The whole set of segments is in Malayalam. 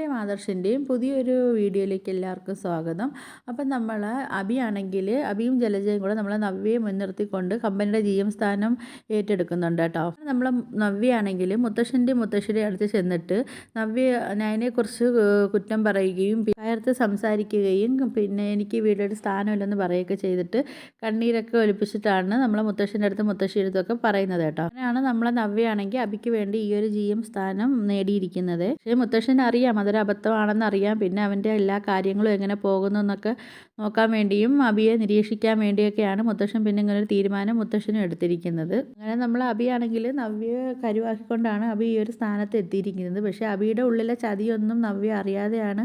നവ്യയുടെയും ആദർശിൻ്റെയും പുതിയൊരു വീഡിയോയിലേക്ക് എല്ലാവർക്കും സ്വാഗതം. അപ്പം നമ്മൾ അഭിയാണെങ്കിൽ അഭിയും ജലജയും കൂടെ നമ്മളെ നവ്യയെ മുൻനിർത്തിക്കൊണ്ട് കമ്പനിയുടെ GM സ്ഥാനം ഏറ്റെടുക്കുന്നുണ്ട് കേട്ടോ. നമ്മൾ നവ്യയാണെങ്കിൽ മുത്തശ്ശിയുടെ അടുത്ത് ചെന്നിട്ട് നയനെക്കുറിച്ച് കുറ്റം പറയുകയും കയർത്ത് സംസാരിക്കുകയും പിന്നെ എനിക്ക് വീട്ടിലൊരു സ്ഥാനമില്ലെന്ന് പറയുകയൊക്കെ ചെയ്തിട്ട് കണ്ണീരൊക്കെ ഒലിപ്പിച്ചിട്ടാണ് നമ്മളെ മുത്തശ്ശൻ്റെ അടുത്ത് മുത്തശ്ശിയുടെ അടുത്തൊക്കെ പറയുന്നത് കേട്ടോ. അങ്ങനെയാണ് നമ്മളെ നവ്യയാണെങ്കിൽ അഭിക്ക് വേണ്ടി ഈ ഒരു GM സ്ഥാനം നേടിയിരിക്കുന്നത്. പക്ഷേ മുത്തശ്ശന് അറിയാം അതൊരു അബദ്ധമാണെന്ന് അറിയാം. പിന്നെ അവൻ്റെ എല്ലാ കാര്യങ്ങളും എങ്ങനെ പോകുന്നു എന്നൊക്കെ നോക്കാൻ വേണ്ടിയും അബിയെ നിരീക്ഷിക്കാൻ വേണ്ടിയൊക്കെയാണ് മുത്തശ്ശൻ പിന്നെ ഇങ്ങനെ ഒരു തീരുമാനം മുത്തശ്ശനും എടുത്തിരിക്കുന്നത്. അങ്ങനെ നമ്മൾ അബിയാണെങ്കിൽ നവ്യയെ കരുവാക്കിക്കൊണ്ടാണ് അബി ഈ ഒരു സ്ഥാനത്ത് എത്തിയിരിക്കുന്നത്. പക്ഷേ അബിയുടെ ഉള്ളിലെ ചതിയൊന്നും നവ്യ അറിയാതെയാണ്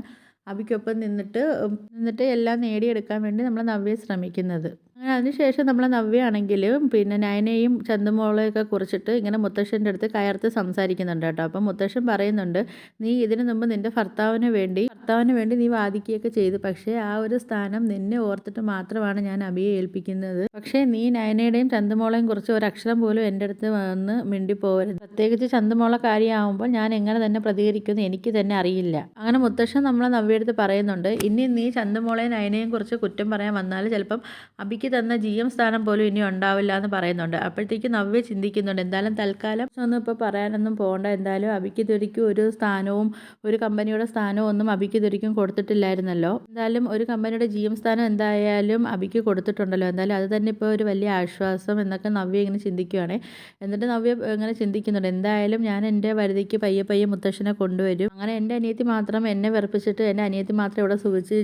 അബിക്കൊപ്പം നിന്നിട്ട് എല്ലാം നേടിയെടുക്കാൻ വേണ്ടി നമ്മൾ നവ്യയെ ശ്രമിക്കുന്നത്. അങ്ങനെ അതിനുശേഷം നമ്മളെ നവ്യയാണെങ്കിൽ പിന്നെ നയനെയും ചന്തുമോളെയൊക്കെ കുറിച്ചിട്ട് ഇങ്ങനെ മുത്തശ്ശൻ്റെ അടുത്ത് കയർത്ത് സംസാരിക്കുന്നുണ്ട് കേട്ടോ. അപ്പം മുത്തശ്ശൻ പറയുന്നുണ്ട്, നീ ഇതിനു മുമ്പ് നിൻ്റെ ഭർത്താവിന് വേണ്ടി നീ വാദിക്കുകയൊക്കെ ചെയ്തു. പക്ഷേ ആ ഒരു സ്ഥാനം നിന്നെ ഓർത്തിട്ട് മാത്രമാണ് ഞാൻ അബിയെ ഏൽപ്പിക്കുന്നത്. പക്ഷേ നീ നയനയുടെയും ചന്തുമോളെയും കുറിച്ച് ഒരക്ഷരം പോലും എൻ്റെ അടുത്ത് വന്ന് മിണ്ടിപ്പോകരുത്. പ്രത്യേകിച്ച് ചന്തുമോളെ കാര്യമാകുമ്പോൾ ഞാൻ എങ്ങനെ തന്നെ പ്രതികരിക്കുമെന്ന് എനിക്ക് തന്നെ അറിയില്ല. അങ്ങനെ മുത്തശ്ശൻ നമ്മളെ നവ്യയെടുത്ത് പറയുന്നുണ്ട്, ഇനി നീ ചന്തുമോളെയും നയനയെയും കുറിച്ച് കുറ്റം പറയാൻ വന്നാൽ ചിലപ്പം അബിക്ക് തന്ന GM സ്ഥാനം പോലും ഇനി ഉണ്ടാവില്ല എന്ന് പറയുന്നുണ്ട്. അപ്പോഴത്തേക്ക് നവ്യ ചിന്തിക്കുന്നുണ്ട്, എന്തായാലും തൽക്കാലം ഒന്നും ഇപ്പോൾ പറയാനൊന്നും പോകണ്ട. എന്തായാലും അബിക്ക് ഇതുവരെയ്ക്കും ഒരു സ്ഥാനവും ഒരു കമ്പനിയുടെ സ്ഥാനവും ഒന്നും അബിക്ക് ഇതുവരെയ്ക്കും കൊടുത്തിട്ടില്ലായിരുന്നല്ലോ. എന്തായാലും ഒരു കമ്പനിയുടെ GM സ്ഥാനം എന്തായാലും അബിക്ക് കൊടുത്തിട്ടുണ്ടല്ലോ. എന്തായാലും അത് തന്നെ ഇപ്പോൾ ഒരു വലിയ ആശ്വാസം എന്നൊക്കെ നവ്യ ഇങ്ങനെ ചിന്തിക്കുകയാണ്. എന്നിട്ട് നവ്യ ഇങ്ങനെ ചിന്തിക്കുന്നുണ്ട്, എന്തായാലും ഞാൻ എൻ്റെ വരുതിക്ക് പയ്യെ മുത്തശ്ശനെ കൊണ്ടുവരും. അങ്ങനെ എൻ്റെ അനിയത്തി മാത്രം എന്നെ വെറുപ്പിച്ചിട്ട് എൻ്റെ അനിയത്തി മാത്രം ഇവിടെ സുഖിച്ച്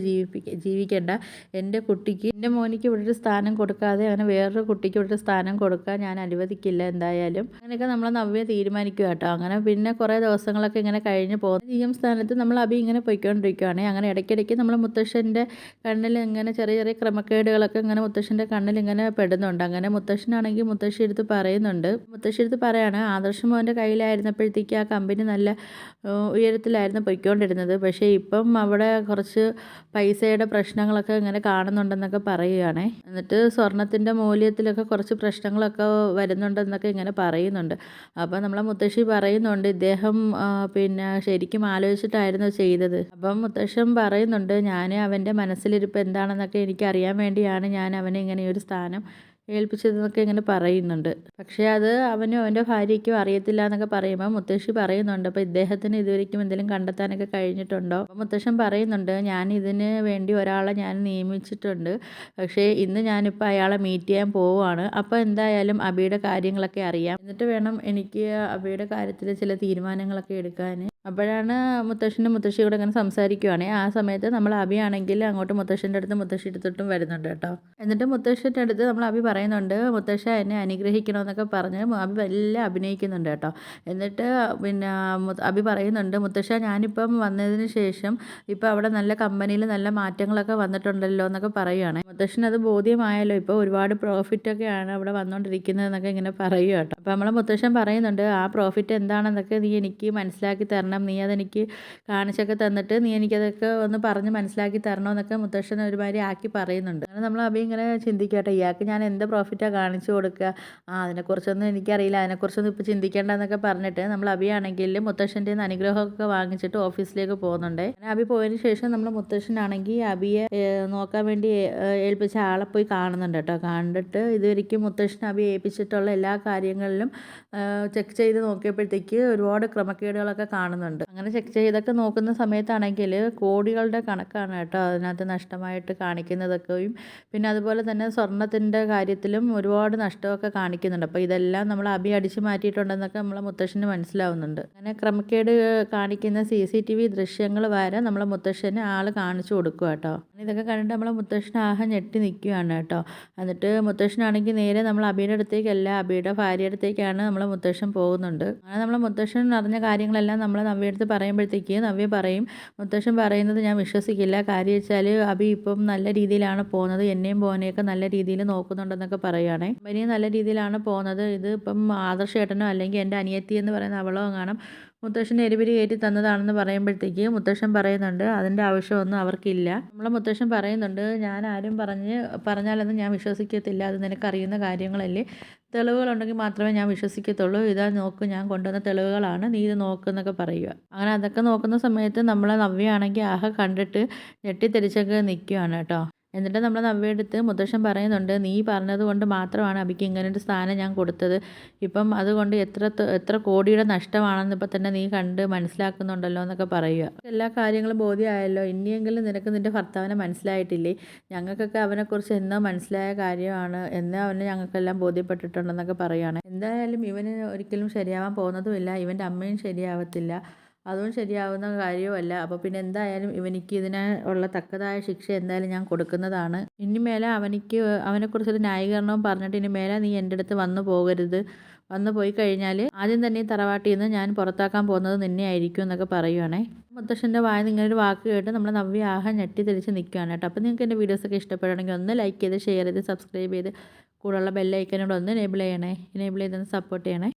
ജീവിക്കേണ്ട. എൻ്റെ മോനിക്ക് ഇവിടെ ഒരു സ്ഥാനം കൊടുക്കാതെ അങ്ങനെ വേറൊരു കുട്ടിക്ക് ഇവിടെ ഒരു സ്ഥാനം കൊടുക്കാൻ ഞാൻ അനുവദിക്കില്ല എന്തായാലും. അങ്ങനെയൊക്കെ നമ്മൾ നവ്യ തീരുമാനിക്കുക കേട്ടോ. അങ്ങനെ പിന്നെ കുറേ ദിവസങ്ങളൊക്കെ ഇങ്ങനെ കഴിഞ്ഞ് പോകുന്നു. GM സ്ഥാനത്ത് നമ്മൾ അബി ഇങ്ങനെ പൊയ്ക്കൊണ്ടിരിക്കുകയാണ്. അങ്ങനെ ഇടയ്ക്കിടയ്ക്ക് നമ്മൾ മുത്തശ്ശൻ്റെ കണ്ണിൽ ഇങ്ങനെ ചെറിയ ക്രമക്കേടുകളൊക്കെ ഇങ്ങനെ മുത്തശ്ശൻ്റെ കണ്ണിൽ ഇങ്ങനെ പെടുന്നുണ്ട്. അങ്ങനെ മുത്തശ്ശനാണെങ്കിൽ മുത്തശ്ശിയെടുത്ത് പറയാണ്, ആദർശ് മോൻ്റെ കയ്യിലായിരുന്നപ്പോഴത്തേക്ക് ആ കമ്പനി നല്ല ഉയരത്തിലായിരുന്നു പൊയ്ക്കൊണ്ടിരുന്നത്. പക്ഷേ ഇപ്പം അവിടെ കുറച്ച് പൈസയുടെ പ്രശ്നങ്ങളൊക്കെ ഇങ്ങനെ കാണുന്നുണ്ടെന്നൊക്കെ പറയുകയാണ്. എന്നിട്ട് സ്വർണത്തിൻ്റെ മൂല്യത്തിലൊക്കെ കുറച്ച് പ്രശ്നങ്ങളൊക്കെ വരുന്നുണ്ടെന്നൊക്കെ ഇങ്ങനെ പറയുന്നുണ്ട്. അപ്പോൾ നമ്മളെ മുത്തശ്ശി പറയുന്നുണ്ട്, ഇദ്ദേഹം പിന്നെ ശരിക്കും ആലോചിച്ചിട്ടായിരുന്നു ചെയ്തത്. അപ്പം മുത്തശ്ശൻ പറയുന്നുണ്ട്, ഞാൻ അവൻ്റെ മനസ്സിലിരിപ്പ് എന്താണെന്നൊക്കെ എനിക്കറിയാൻ വേണ്ടിയാണ് ഞാൻ അവനെ ഇങ്ങനെ ഒരു സ്ഥാനം ഏൽപ്പിച്ചതെന്നൊക്കെ ഇങ്ങനെ പറയുന്നുണ്ട്. പക്ഷേ അത് അവനും അവൻ്റെ ഭാര്യയ്ക്കും അറിയത്തില്ല എന്നൊക്കെ പറയുമ്പോൾ മുത്തശ്ശി പറയുന്നുണ്ട്, അപ്പോൾ ഇദ്ദേഹത്തിന് ഇതുവരെയ്ക്കും എന്തെങ്കിലും കണ്ടെത്താനൊക്കെ കഴിഞ്ഞിട്ടുണ്ടോ? അപ്പോൾ മുത്തശ്ശൻ പറയുന്നുണ്ട്, ഞാൻ ഇതിന് വേണ്ടി ഒരാളെ ഞാൻ നിയമിച്ചിട്ടുണ്ട്. പക്ഷേ ഇന്ന് ഞാനിപ്പോൾ അയാളെ മീറ്റ് ചെയ്യാൻ പോവുകയാണ്. അപ്പോൾ എന്തായാലും അബിയുടെ കാര്യങ്ങളൊക്കെ അറിയാം. എന്നിട്ട് വേണം എനിക്ക് അബിയുടെ കാര്യത്തിൽ ചില തീരുമാനങ്ങളൊക്കെ എടുക്കാൻ. അപ്പോഴാണ് മുത്തശ്ശിയും കൂടെ ഇങ്ങനെ സംസാരിക്കുവാണേ. ആ സമയത്ത് നമ്മൾ അബിയാണെങ്കിൽ അങ്ങോട്ട് മുത്തശ്ശൻ്റെ അടുത്ത് മുത്തശ്ശി എടുത്തിട്ടും വരുന്നുണ്ട് കേട്ടോ. എന്നിട്ട് മുത്തശ്ശൻ്റെ അടുത്ത് നമ്മൾ അബി പറയുന്നുണ്ട്, മുത്തശ്ശ എന്നെ അനുഗ്രഹിക്കണമെന്നൊക്കെ പറഞ്ഞ് അബി എല്ലാം അഭിനയിക്കുന്നുണ്ട് കേട്ടോ. എന്നിട്ട് പിന്നെ അബി പറയുന്നുണ്ട്, മുത്തശ്ശ ഞാനിപ്പം വന്നതിന് ശേഷം ഇപ്പം അവിടെ നല്ല കമ്പനിയിൽ നല്ല മാറ്റങ്ങളൊക്കെ വന്നിട്ടുണ്ടല്ലോ എന്നൊക്കെ പറയുകയാണ്. മുത്തശ്ശനത് ബോധ്യമായല്ലോ, ഇപ്പോൾ ഒരുപാട് പ്രോഫിറ്റൊക്കെയാണ് അവിടെ വന്നുകൊണ്ടിരിക്കുന്നത് എന്നൊക്കെ ഇങ്ങനെ പറയുക കേട്ടോ. അപ്പോൾ നമ്മളെ മുത്തശ്ശൻ പറയുന്നുണ്ട്, ആ പ്രോഫിറ്റ് എന്താണെന്നൊക്കെ നീ എനിക്ക് മനസ്സിലാക്കി തരണം, നീ അതെനിക്ക് കാണിച്ചൊക്കെ തന്നിട്ട് നീ എനിക്കതൊക്കെ ഒന്ന് പറഞ്ഞ് മനസ്സിലാക്കി തരണമെന്നൊക്കെ മുത്തശ്ശൻ ഒരുമാതിരി ആക്കി പറയുന്നുണ്ട്. അങ്ങനെ നമ്മൾ അബി ഇങ്ങനെ ചിന്തിക്കട്ടെ, ഇയാൾക്ക് ഞാൻ എന്ത് പ്രോഫിറ്റാണ് കാണിച്ചു കൊടുക്കുക, അതിനെക്കുറിച്ചൊന്നും എനിക്കറിയില്ല, അതിനെക്കുറിച്ചൊന്നും ഇപ്പോൾ ചിന്തിക്കേണ്ടെന്നൊക്കെ പറഞ്ഞിട്ട് നമ്മൾ അബിയാണെങ്കിൽ മുത്തശ്ശൻ്റെ അനുഗ്രഹമൊക്കെ വാങ്ങിച്ചിട്ട് ഓഫീസിലേക്ക് പോകുന്നുണ്ട്. അങ്ങനെ അബി പോയതിന് ശേഷം നമ്മൾ മുത്തശ്ശനാണെങ്കിൽ അബിയെ നോക്കാൻ വേണ്ടി ഏൽപ്പിച്ച ആളെ പോയി കാണുന്നുണ്ട് കേട്ടോ. കണ്ടിട്ട് ഇതുവരെയ്ക്കും മുത്തശ്ശൻ അബി ഏൽപ്പിച്ചിട്ടുള്ള എല്ലാ കാര്യങ്ങളിലും ചെക്ക് ചെയ്ത് നോക്കിയപ്പോഴത്തേക്ക് ഒരുപാട് ക്രമക്കേടുകളൊക്കെ കാണുന്നുണ്ട്. അങ്ങനെ ചെക്ക് ചെയ്തൊക്കെ നോക്കുന്ന സമയത്താണെങ്കിൽ കോടികളുടെ കണക്കാണ് കേട്ടോ അതിനകത്ത് നഷ്ടമായിട്ട് കാണിക്കുന്നതൊക്കെയും. പിന്നെ അതുപോലെ തന്നെ സ്വർണത്തിൻ്റെ കാര്യത്തിലും ഒരുപാട് നഷ്ടമൊക്കെ കാണിക്കുന്നുണ്ട്. അപ്പോൾ ഇതെല്ലാം നമ്മൾ അബി അടിച്ചു മാറ്റിയിട്ടുണ്ടെന്നൊക്കെ നമ്മളെ മുത്തശ്ശന് മനസ്സിലാവുന്നുണ്ട്. അങ്ങനെ ക്രമക്കേട് കാണിക്കുന്ന CCTV ദൃശ്യങ്ങൾ വരെ നമ്മളെ മുത്തശ്ശന് ആൾ കാണിച്ചു കൊടുക്കുക കേട്ടോ. ഇതൊക്കെ കണ്ടിട്ട് നമ്മളെ മുത്തശ്ശൻ ആകെ ഞെട്ടി നിൽക്കുകയാണ് കേട്ടോ. എന്നിട്ട് മുത്തശ്ശനാണെങ്കിൽ നേരെ നമ്മൾ അബിയുടെ അടുത്തേക്കല്ല, അബിയുടെ ഭാര്യയുടെ അടുത്തേക്കാണ് നമ്മളെ മുത്തശ്ശൻ പോകുന്നുണ്ട്. അങ്ങനെ നമ്മളെ മുത്തശ്ശൻ അറിഞ്ഞ കാര്യങ്ങളെല്ലാം നമ്മളെ നവ്യയെടുത്ത് പറയുമ്പോഴത്തേക്ക് നവ്യ പറയും, മുത്തശ്ശൻ പറയുന്നത് ഞാൻ വിശ്വസിക്കില്ല. കാര്യം വെച്ചാൽ അബി ഇപ്പം നല്ല രീതിയിലാണ് പോകുന്നത്, എന്നെയും പോനെയൊക്കെ നല്ല രീതിയിൽ നോക്കുന്നുണ്ടെന്നൊക്കെ പറയുകയാണേ. കമ്പനിയും നല്ല രീതിയിലാണ് പോകുന്നത്. ഇത് ഇപ്പം ആദർശ് ഏട്ടനോ അല്ലെങ്കിൽ എൻ്റെ അനിയത്തി എന്ന് പറയുന്ന അവളോ കാണും മുത്തശ്ശൻ എരിപിരി കയറ്റി തന്നതാണെന്ന് പറയുമ്പോഴത്തേക്ക് മുത്തശ്ശൻ പറയുന്നുണ്ട് അതിൻ്റെ ആവശ്യമൊന്നും അവർക്കില്ല. നമ്മളെ മുത്തശ്ശൻ പറയുന്നുണ്ട്, ഞാൻ ആരും പറഞ്ഞാലൊന്നും ഞാൻ വിശ്വസിക്കത്തില്ല, അത് നിനക്കറിയുന്ന കാര്യങ്ങളല്ലേ, തെളിവുകളുണ്ടെങ്കിൽ മാത്രമേ ഞാൻ വിശ്വസിക്കത്തുള്ളൂ, ഇതാ നോക്ക് ഞാൻ കൊണ്ടുവന്ന തെളിവുകളാണ്, നീ ഇത് നോക്കുന്നൊക്കെ പറയുക. അങ്ങനെ അതൊക്കെ നോക്കുന്ന സമയത്ത് നമ്മളെ നവ്യയാണെങ്കിൽ ആകെ കണ്ടിട്ട് ഞെട്ടിത്തെറിച്ചൊക്കെ നിൽക്കുകയാണ് കേട്ടോ. എന്നിട്ട് നമ്മൾ നവ്യയെടുത്ത് മുത്തശ്ശൻ പറയുന്നുണ്ട്, നീ പറഞ്ഞത് കൊണ്ട് മാത്രമാണ് അബിക്ക് ഇങ്ങനൊരു സ്ഥാനം ഞാൻ കൊടുത്തത്, ഇപ്പം അതുകൊണ്ട് എത്ര കോടിയുടെ നഷ്ടമാണെന്ന് ഇപ്പം തന്നെ നീ കണ്ട് മനസ്സിലാക്കുന്നുണ്ടല്ലോ എന്നൊക്കെ പറയുക. എല്ലാ കാര്യങ്ങളും ബോധ്യമായല്ലോ, ഇനിയെങ്കിലും നിനക്ക് നിൻ്റെ ഭർത്താവിനെ മനസ്സിലായിട്ടില്ലേ, ഞങ്ങൾക്കൊക്കെ അവനെക്കുറിച്ച് എന്നോ മനസ്സിലായ കാര്യമാണ്, എന്നോ അവന് ഞങ്ങൾക്കെല്ലാം ബോധ്യപ്പെട്ടിട്ടുണ്ടെന്നൊക്കെ പറയുകയാണ്. എന്തായാലും ഇവന് ഒരിക്കലും ശരിയാവാൻ പോകുന്നതുമില്ല, ഇവൻ്റെ അമ്മയും ശരിയാവത്തില്ല, അതും ശരിയാവുന്ന കാര്യവുമല്ല. അപ്പോൾ പിന്നെ എന്തായാലും ഇവനിക്ക് ഇതിന് ഉള്ള തക്കതായ ശിക്ഷ എന്തായാലും ഞാൻ കൊടുക്കുന്നതാണ്. ഇനി മേലെ അവനെക്കുറിച്ചൊരു ന്യായീകരണവും പറഞ്ഞിട്ട് ഇനി മേലെ നീ എൻ്റെ അടുത്ത് വന്നു പോകരുത്, വന്നു പോയി കഴിഞ്ഞാൽ ആദ്യം തന്നെ ഈ തറവാട്ടിൽ നിന്ന് ഞാൻ പുറത്താക്കാൻ പോകുന്നത് നിന്നെ ആയിരിക്കും എന്നൊക്കെ പറയുവാണേ. മുത്തശ്ശൻ്റെ വായന ഇങ്ങനൊരു വാക്ക് കേട്ട് നമ്മൾ നവ്യ ആകെ ഞെട്ടി തിരിച്ച് നിൽക്കുകയാണ് കേട്ടോ. അപ്പോൾ നിങ്ങൾക്ക് എൻ്റെ വീഡിയോസൊക്കെ ഇഷ്ടപ്പെടുകയാണെങ്കിൽ ഒന്ന് ലൈക്ക് ചെയ്ത് ഷെയർ ചെയ്ത് സബ്സ്ക്രൈബ് ചെയ്ത് കൂടെയുള്ള ബെല്ലൈക്കനോട് ഒന്ന് എനേബിൾ ചെയ്യണേ, എനേബിൾ ചെയ്തൊന്ന് സപ്പോർട്ട് ചെയ്യണേ.